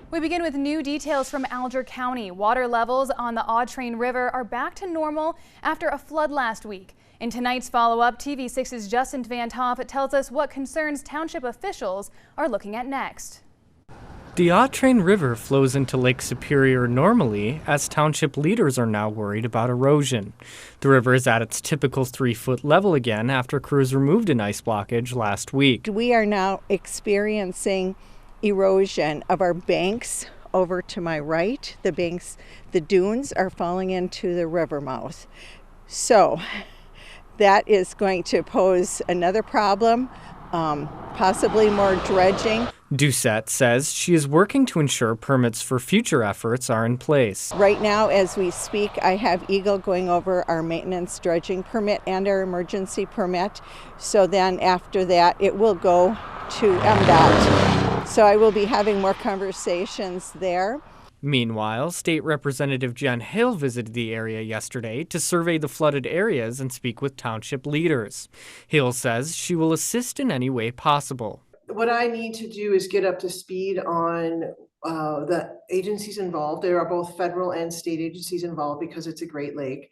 We begin with new details from Alger County. Water levels on the Autrain River are back to normal after a flood last week. In tonight's follow-up, TV6's Justin Van Hoff tells us what concerns township officials are looking at next. The Autrain River flows into Lake Superior normally, as township leaders are now worried about erosion. The river is at its typical 3-foot level again after crews removed an ice blockage last week. We are now experiencing erosion of our banks over to my right. The dunes are falling into the river mouth. So that is going to pose another problem, possibly more dredging. Doucette says she is working to ensure permits for future efforts are in place. Right now, as we speak, I have Eagle going over our maintenance dredging permit and our emergency permit. So then after that, it will go to MDOT. So I will be having more conversations there. Meanwhile, State Representative Jen Hill visited the area yesterday to survey the flooded areas and speak with township leaders. Hill says she will assist in any way possible. What I need to do is get up to speed on the agencies involved. There are both federal and state agencies involved because it's a Great Lake.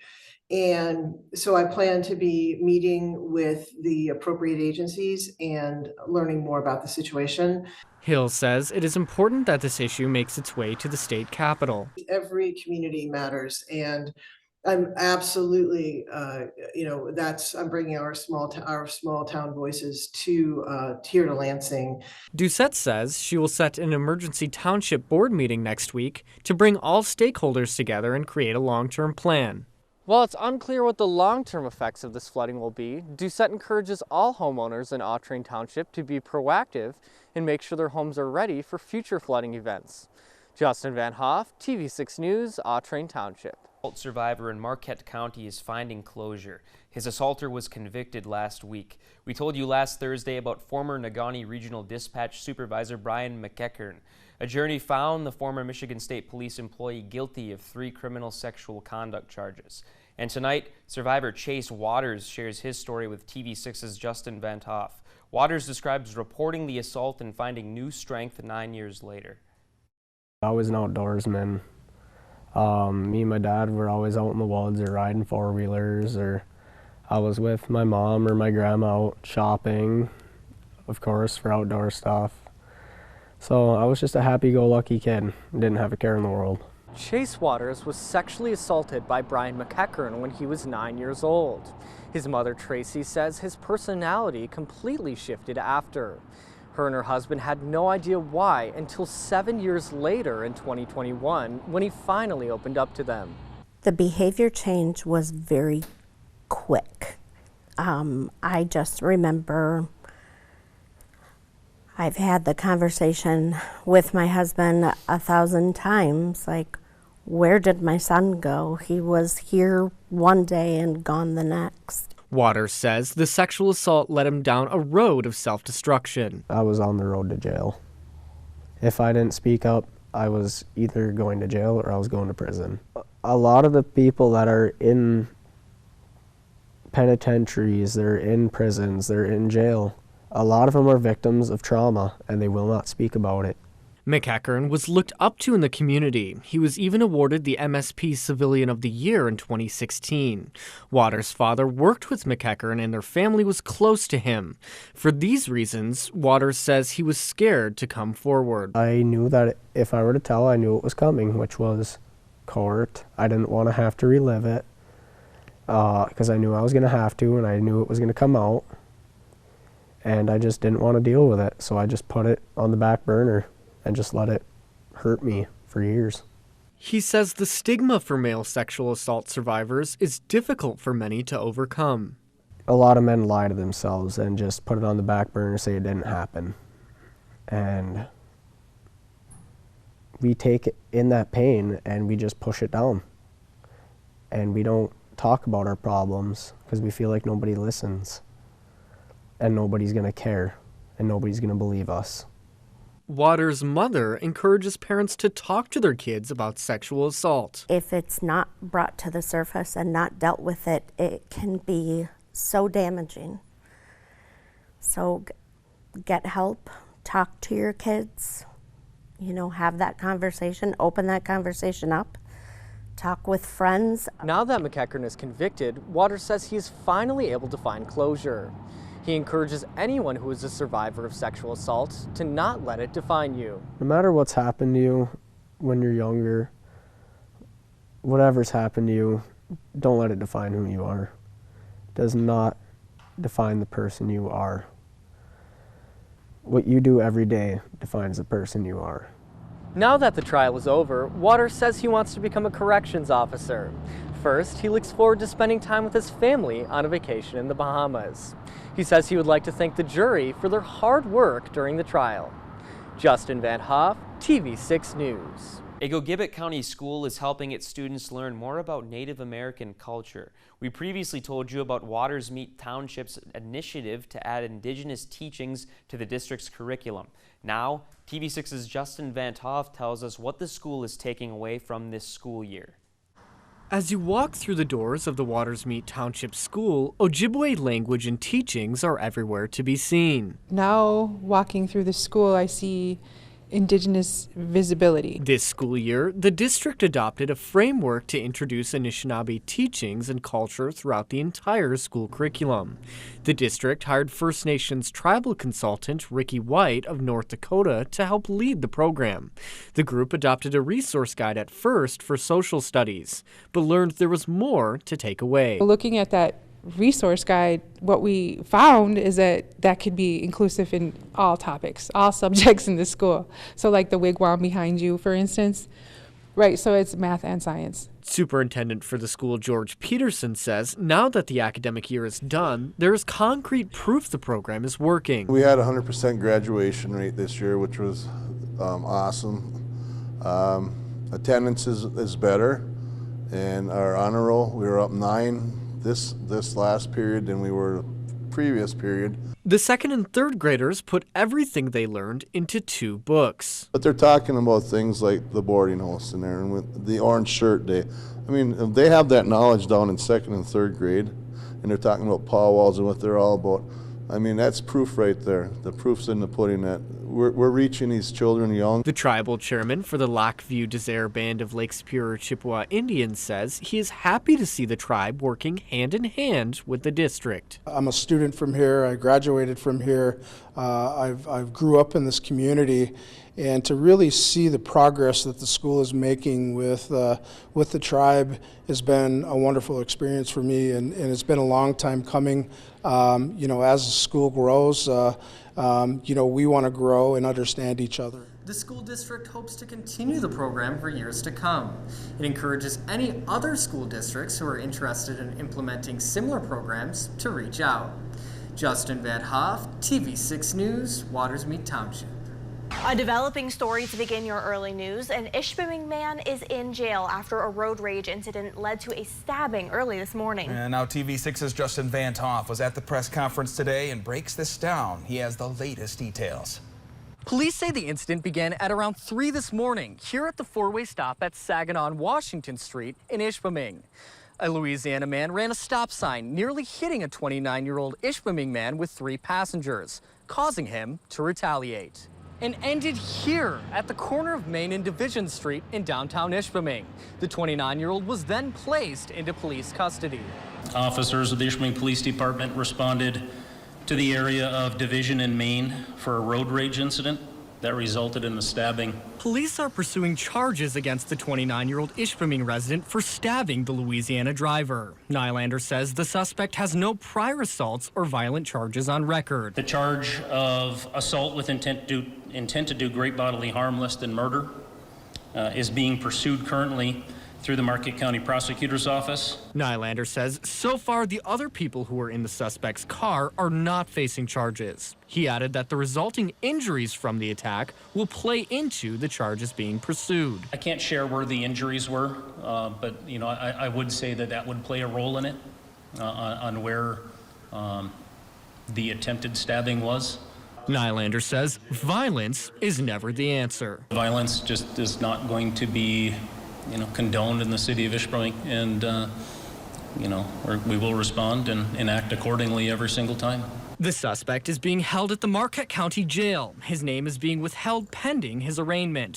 And so I plan to be meeting with the appropriate agencies and learning more about the situation. Hill says it is important that this issue makes its way to the state capitol. Every community matters, and I'm absolutely, I'm bringing our small town voices to here to Lansing. Doucette says she will set an emergency township board meeting next week to bring all stakeholders together and create a long-term plan. While it's unclear what the long-term effects of this flooding will be, Doucette encourages all homeowners in Autrain Township to be proactive and make sure their homes are ready for future flooding events. Justin Van Hoff, TV6 News, Autrain Township. Assault survivor in Marquette County is finding closure. His assaulter was convicted last week. We told you last Thursday about former Negaunee Regional Dispatch Supervisor Brian McEachern. A jury found the former Michigan State Police employee guilty of 3 criminal sexual conduct charges. And tonight, survivor Chase Waters shares his story with TV6's Justin Van Hoff. Waters describes reporting the assault and finding new strength 9 years later. I was an outdoorsman. Me and my dad were always out in the woods or riding four-wheelers, or I was with my mom or my grandma out shopping, of course, for outdoor stuff. So I was just a happy-go-lucky kid. Didn't have a care in the world. Chase Waters was sexually assaulted by Brian McEachern when he was 9 years old. His mother, Tracy, says his personality completely shifted after. Her and her husband had no idea why until 7 years later in 2021 when he finally opened up to them. The behavior change was very quick. I just remember I've had the conversation with my husband 1,000 times, like, where did my son go? He was here one day and gone the next. Waters says the sexual assault led him down a road of self-destruction. I was on the road to jail. If I didn't speak up, I was either going to jail or I was going to prison. A lot of the people that are in penitentiaries, they're in prisons, they're in jail, a lot of them are victims of trauma and they will not speak about it. McEachern was looked up to in the community. He was even awarded the MSP Civilian of the Year in 2016. Waters' father worked with McEachern and their family was close to him. For these reasons, Waters says he was scared to come forward. I knew that if I were to tell, I knew it was coming, which was court. I didn't want to have to relive it because I knew I was going to have to, and I knew it was going to come out. And I just didn't want to deal with it, so I just put it on the back burner and just let it hurt me for years. He says the stigma for male sexual assault survivors is difficult for many to overcome. A lot of men lie to themselves and just put it on the back burner and say it didn't happen. And we take in that pain and we just push it down. And we don't talk about our problems because we feel like nobody listens. And nobody's going to care and nobody's going to believe us. Waters' mother encourages parents to talk to their kids about sexual assault. If it's not brought to the surface and not dealt with it, it can be so damaging. So get help, talk to your kids, you know, have that conversation, open that conversation up, talk with friends. Now that McEachern is convicted, Waters says he is finally able to find closure. He encourages anyone who is a survivor of sexual assault to not let it define you. No matter what's happened to you when you're younger, whatever's happened to you, don't let it define who you are. It does not define the person you are. What you do every day defines the person you are. Now that the trial is over, Waters says he wants to become a corrections officer. First, he looks forward to spending time with his family on a vacation in the Bahamas. He says he would like to thank the jury for their hard work during the trial. Justin Van Hoff, TV6 News. A Gogibic County school is helping its students learn more about Native American culture. We previously told you about Waters Meet Township's initiative to add Indigenous teachings to the district's curriculum. Now, TV6's Justin Van Hoff tells us what the school is taking away from this school year. As you walk through the doors of the Waters Meet Township School, Ojibwe language and teachings are everywhere to be seen. Now, walking through the school, I see Indigenous visibility. This school year, the district adopted a framework to introduce Anishinaabe teachings and culture throughout the entire school curriculum. The district hired First Nations tribal consultant Ricky White of North Dakota to help lead the program. The group adopted a resource guide at first for social studies, but learned there was more to take away. Looking at that resource guide, what we found is that could be inclusive in all topics, all subjects in the school. So like the wigwam behind you, for instance. Right, so it's math and science. Superintendent for the school, George Peterson, says now that the academic year is done, there is concrete proof the program is working. We had 100% graduation rate this year, which was awesome. Attendance is better, and our honor roll, we were up 9 this last period than we were previous period. The second and third graders put everything they learned into 2 books. But they're talking about things like the boarding house in there and with the orange shirt day. I mean, they have that knowledge down in second and third grade, and they're talking about powwows and what they're all about. I mean, that's proof right there. The proof's in the pudding that we're reaching these children young. The tribal chairman for the Lac-Vieux Desert Band of Lake Superior Chippewa Indians says he is happy to see the tribe working hand in hand with the district. I'm a student from here. I graduated from here. I've grew up in this community, and to really see the progress that the school is making with the tribe has been a wonderful experience for me, and it's been a long time coming. You know, as the school grows, you know, we want to grow and understand each other. The school district hopes to continue the program for years to come. It encourages any other school districts who are interested in implementing similar programs to reach out. Justin Van Hoff, TV6 News, Waters Meet Township. A developing story to begin your early news. An Ishpeming man is in jail after a road rage incident led to a stabbing early this morning. And now TV6's Justin Van Hoff was at the press conference today and breaks this down. He has the latest details. Police say the incident began at around 3 this morning here at the four-way stop at Saginaw and Washington Street in Ishpeming. A Louisiana man ran a stop sign, nearly hitting a 29-year-old Ishpeming man with 3 passengers, causing him to retaliate. And ended here at the corner of Main and Division Street in downtown Ishpeming. The 29-year-old was then placed into police custody. Officers of the Ishpeming Police Department responded to the area of Division and Main for a road rage incident that resulted in the stabbing. Police are pursuing charges against the 29-year-old Ishpeming resident for stabbing the Louisiana driver. Nylander says the suspect has no prior assaults or violent charges on record. The charge of assault with intent to do great bodily harm less than murder is being pursued currently through the Marquette County Prosecutor's Office. Nylander says so far the other people who were in the suspect's car are not facing charges. He added that the resulting injuries from the attack will play into the charges being pursued. I can't share where the injuries were, but you know, I would say that would play a role in it, on where the attempted stabbing was. Nylander says violence is never the answer. Violence just is not going to be, you know, condoned in the city of Ishpeming, and you know, we will respond and act accordingly every single time. The suspect is being held at the Marquette County Jail. His name is being withheld pending his arraignment.